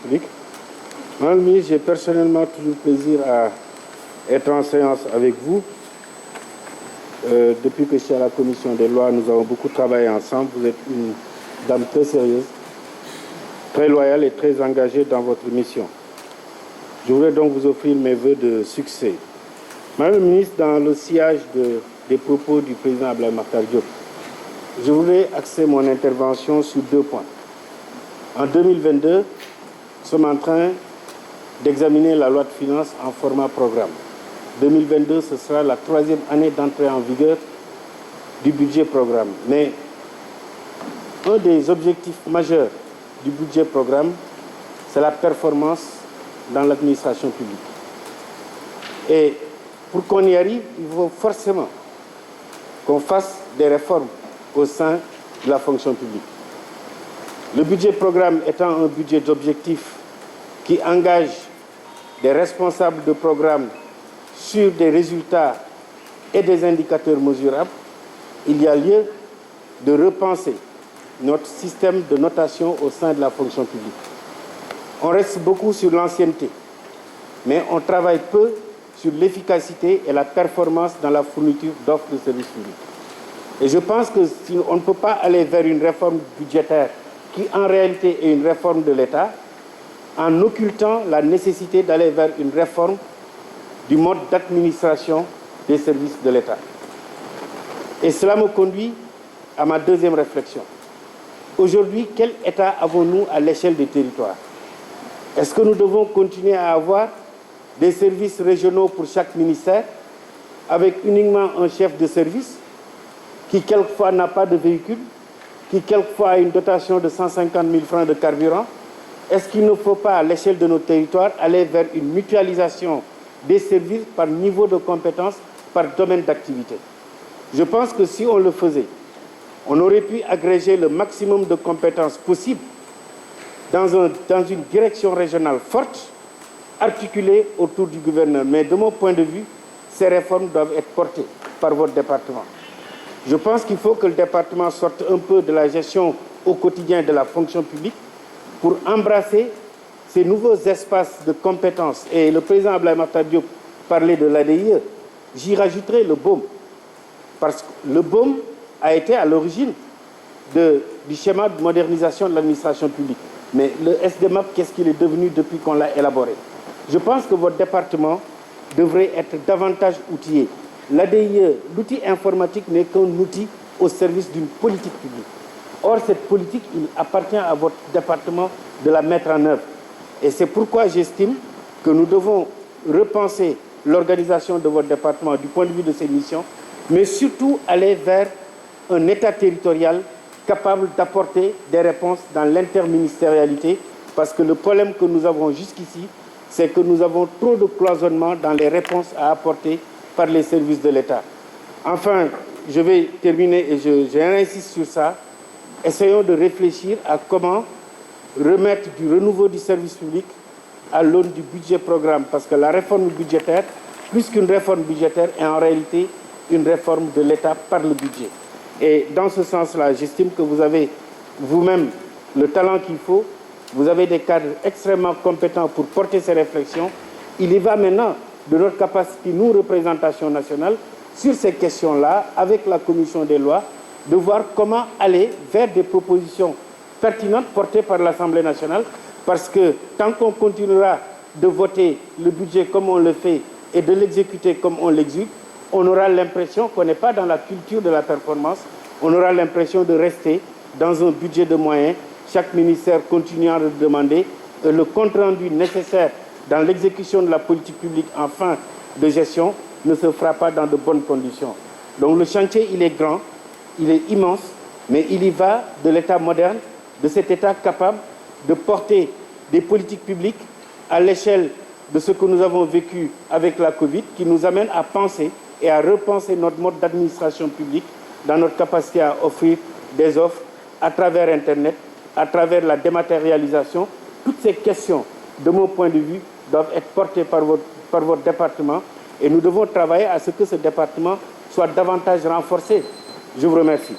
publics. Madame le ministre, j'ai personnellement toujours plaisir à être en séance avec vous. Depuis que je suis à la commission des lois, nous avons beaucoup travaillé ensemble. Vous êtes une dame très sérieuse, très loyale et très engagée dans votre mission. Je voudrais donc vous offrir mes vœux de succès. Madame le ministre, dans le sillage des propos du président Abdoulaye Makhtar Diop, je voudrais axer mon intervention sur 2 points. En 2022, nous sommes en train d'examiner la loi de finances en format programme. 2022, ce sera la 3e année d'entrée en vigueur du budget programme. Mais un des objectifs majeurs du budget programme, c'est la performance dans l'administration publique. Et pour qu'on y arrive, il faut forcément qu'on fasse des réformes au sein de la fonction publique. Le budget programme étant un budget d'objectifs qui engage des responsables de programme sur des résultats et des indicateurs mesurables, il y a lieu de repenser notre système de notation au sein de la fonction publique. On reste beaucoup sur l'ancienneté, mais on travaille peu sur l'efficacité et la performance dans la fourniture d'offres de services publics. Et je pense que si on ne peut pas aller vers une réforme budgétaire qui en réalité est une réforme de l'État, en occultant la nécessité d'aller vers une réforme du mode d'administration des services de l'État. Et cela me conduit à ma deuxième réflexion. Aujourd'hui, quel État avons-nous à l'échelle des territoires? Est-ce que nous devons continuer à avoir des services régionaux pour chaque ministère, avec uniquement un chef de service qui quelquefois n'a pas de véhicule, qui quelquefois a une dotation de 150 000 francs de carburant? Est-ce qu'il ne faut pas, à l'échelle de nos territoires, aller vers une mutualisation des services par niveau de compétences, par domaine d'activité? Je pense que si on le faisait, on aurait pu agréger le maximum de compétences possibles dans une direction régionale forte, articulée autour du gouverneur. Mais de mon point de vue, ces réformes doivent être portées par votre département. Je pense qu'il faut que le département sorte un peu de la gestion au quotidien de la fonction publique pour embrasser ces nouveaux espaces de compétences. Et le président Abdoulaye Makhtar Diop parlait de l'ADIE. J'y rajouterai le BOM. Parce que le BOM a été à l'origine du schéma de modernisation de l'administration publique. Mais le SDMAP, qu'est-ce qu'il est devenu depuis qu'on l'a élaboré? Je pense que votre département devrait être davantage outillé. L'ADIE, l'outil informatique, n'est qu'un outil au service d'une politique publique. Or, cette politique, il appartient à votre département de la mettre en œuvre. Et c'est pourquoi j'estime que nous devons repenser l'organisation de votre département du point de vue de ses missions, mais surtout aller vers un État territorial capable d'apporter des réponses dans l'interministérialité, parce que le problème que nous avons jusqu'ici, c'est que nous avons trop de cloisonnement dans les réponses à apporter par les services de l'État. Enfin, je vais terminer et j'insiste sur ça. Essayons de réfléchir à comment remettre du renouveau du service public à l'aune du budget programme, parce que la réforme budgétaire, plus qu'une réforme budgétaire, est en réalité une réforme de l'État par le budget. Et dans ce sens-là, j'estime que vous avez vous-même le talent qu'il faut, vous avez des cadres extrêmement compétents pour porter ces réflexions. Il y va maintenant de notre capacité, nous, représentation nationale, sur ces questions-là, avec la commission des lois, de voir comment aller vers des propositions pertinentes portées par l'Assemblée nationale, parce que tant qu'on continuera de voter le budget comme on le fait et de l'exécuter comme on l'exécute, on aura l'impression qu'on n'est pas dans la culture de la performance, on aura l'impression de rester dans un budget de moyens, chaque ministère continuant de demander le compte-rendu nécessaire dans l'exécution de la politique publique en fin de gestion ne se fera pas dans de bonnes conditions. Donc le chantier, il est grand, il est immense, mais il y va de l'État moderne, de cet État capable de porter des politiques publiques à l'échelle de ce que nous avons vécu avec la Covid, qui nous amène à penser et à repenser notre mode d'administration publique dans notre capacité à offrir des offres à travers Internet, à travers la dématérialisation. Toutes ces questions, de mon point de vue, doivent être portées par votre département et nous devons travailler à ce que ce département soit davantage renforcé. Je vous remercie.